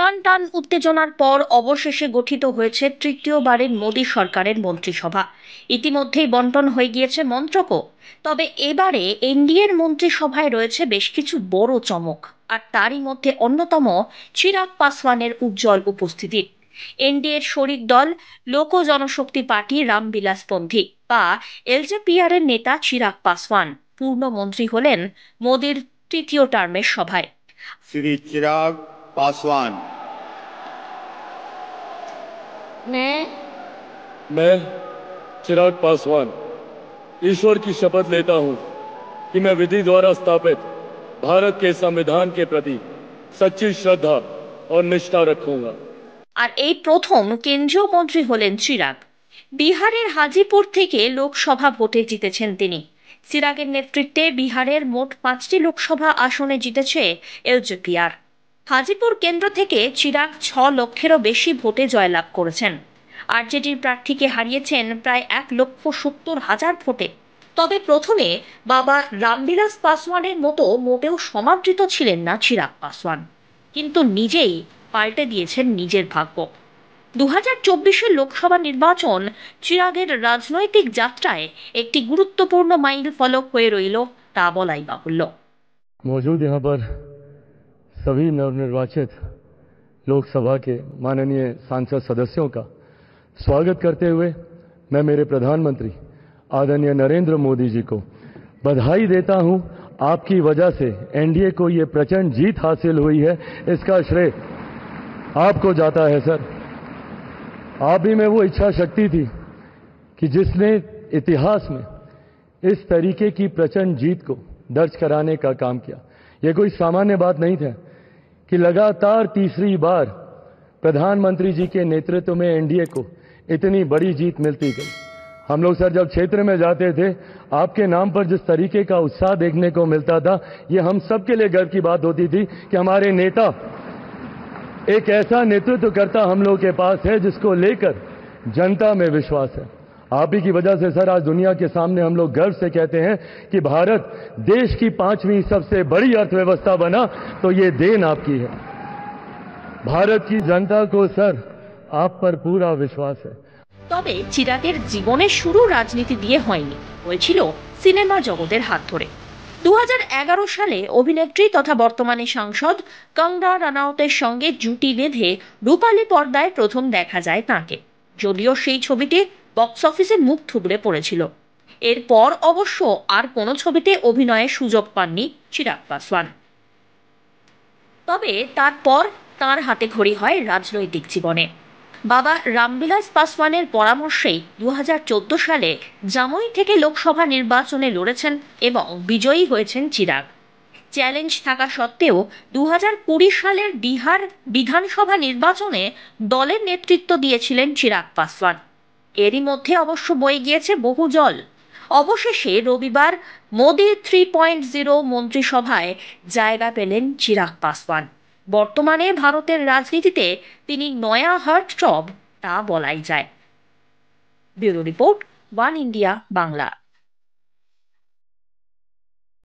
টান টান উত্তেজনার পর অবশেষে গঠিত হয়েছে তৃতীয়বারের মোদী সরকারের মন্ত্রিসভা। ইতিমধ্যেই বন্টন হয়ে গিয়েছে মন্ত্রকও। তবে এবারে এনডিএর মন্ত্রিসভায় রয়েছে বেশ কিছু বড় চমক, আর তারই মধ্যে অন্যতম চিরাগ পাসওয়ানের উজ্জ্বল উপস্থিতি। এনডিএর শরিক দল লোক জনশক্তি পার্টি রামবিলাসপন্থী বা এলজেপিআর এর নেতা চিরাগ পাসওয়ান পূর্ণমন্ত্রী হলেন মোদীর তৃতীয় টার্মের সভায়। श्री चिराग पासवान। मैं मैं चिराग पासवान ईश्वर की शपथ लेता हूं कि मैं विधि द्वारा स्थापित भारत के संविधान के प्रति सच्ची श्रद्धा और निष्ठा रखूंगा। আর এই প্রথম কেন্দ্রীয় মন্ত্রী হলেন চিরাগ। বিহারের হাজিপুর থেকে লোকসভা ভোটে জিতেছেন তিনি। চিরাগের নেতৃত্বে বিহারের মোট 5টি লোকসভা আসনে জিতেছে এলজেপিআর। হাজিপুর কেন্দ্র থেকে চিরাগ 6 লক্ষেরও বেশি ভোটে জয়লাভ করেছেন। আরজেডির প্রার্থীকে হারিয়েছেন প্রায় 1,70,000 ভোটে। তবে প্রথমে বাবা রামবিলাস পাসওয়ানের মতো মোটেও সমাদৃত ছিলেন না চিরাগ পাসওয়ান, কিন্তু নিজেই পাল্টে দিয়েছেন নিজের ভাগ্য। 2024 লোকসভা নির্বাচন চিরাগের রাজনৈতিক যাত্রায় একটি গুরুত্বপূর্ণ মাইল ফলক হয়ে রইল, তা বলাই বাহুল্য। मौजूद यहाँ पर सभी नवनिर्वाचित लोकसभा के माननीय सांसद सदस्यों का स्वागत करते हुए मैं मेरे प्रधानमंत्री आदरणीय नरेंद्र मोदी जी को बधाई देता हूं। आपकी वजह से एनडीए को ये प्रचंड जीत हासिल हुई है, इसका श्रेय आपको जाता है सर। आप ही में वो इच्छा शक्ति थी कि जिसने इतिहास में इस तरीके की प्रचंड जीत को दर्ज कराने का काम किया। यह कोई सामान्य बात नहीं था कि लगातार तीसरी बार प्रधानमंत्री जी के नेतृत्व में एनडीए को इतनी बड़ी जीत मिलती गई। हम लोग सर जब क्षेत्र में जाते थे, आपके नाम पर जिस तरीके का उत्साह देखने को मिलता था, ये हम सबके लिए गर्व की बात होती थी कि हमारे नेता एक ऐसा नेतृत्व करता हम लोग के पास है जिसको लेकर जनता में विश्वास है। आप ही की वजह से सर आज दुनिया के सामने हम लोग गर्व से कहते हैं कि भारत देश की 5वीं सबसे बड़ी अर्थव्यवस्था बना, तो ये देन आपकी है। भारत की जनता को सर आप पर पूरा विश्वास है। তবে চিরাগের জীবনের শুরু রাজনীতি দিয়ে হয়নি, হয়েছিল সিনেমা জগতের হাত ধরে। 2011 সালে অভিনেত্রী তথা বর্তমানে সাংসদ কঙ্গনা রানাউতের সঙ্গে জুটি বেঁধে রূপালী পর্দায় প্রথম দেখা যায় তাঁকে, যদিও সেই ছবিটি বক্স অফিসে মুখ থুবড়ে পড়েছিল। এরপর অবশ্য আর কোনো ছবিতে অভিনয়ের সুযোগ পাননি চিরাগ পাসওয়ান। তবে তারপর তাঁর হাতে খড়ি হয় রাজনৈতিক জীবনে। বাবা রামবিলাস পাসওয়ানের পরামর্শেই 2014 সালে জামুই থেকে লোকসভা নির্বাচনে লড়েছেন এবং বিজয়ী হয়েছেন চিরাগ। চ্যালেঞ্জ থাকা সত্ত্বেও 2020 সালের বিহার বিধানসভা নির্বাচনে দলের নেতৃত্ব দিয়েছিলেন চিরাগ পাসওয়ান। এরই মধ্যে অবশ্য বয়ে গিয়েছে বহু জল। অবশেষে রবিবার মোদি 3.0 মন্ত্রিসভায় জায়গা পেলেন চিরাগ পাসওয়ান। বর্তমানে ভারতের রাজনীতিতে তিনি নয়া হার্টথ্রব, তা বলাই যায়। Bureau report, one India Bangla.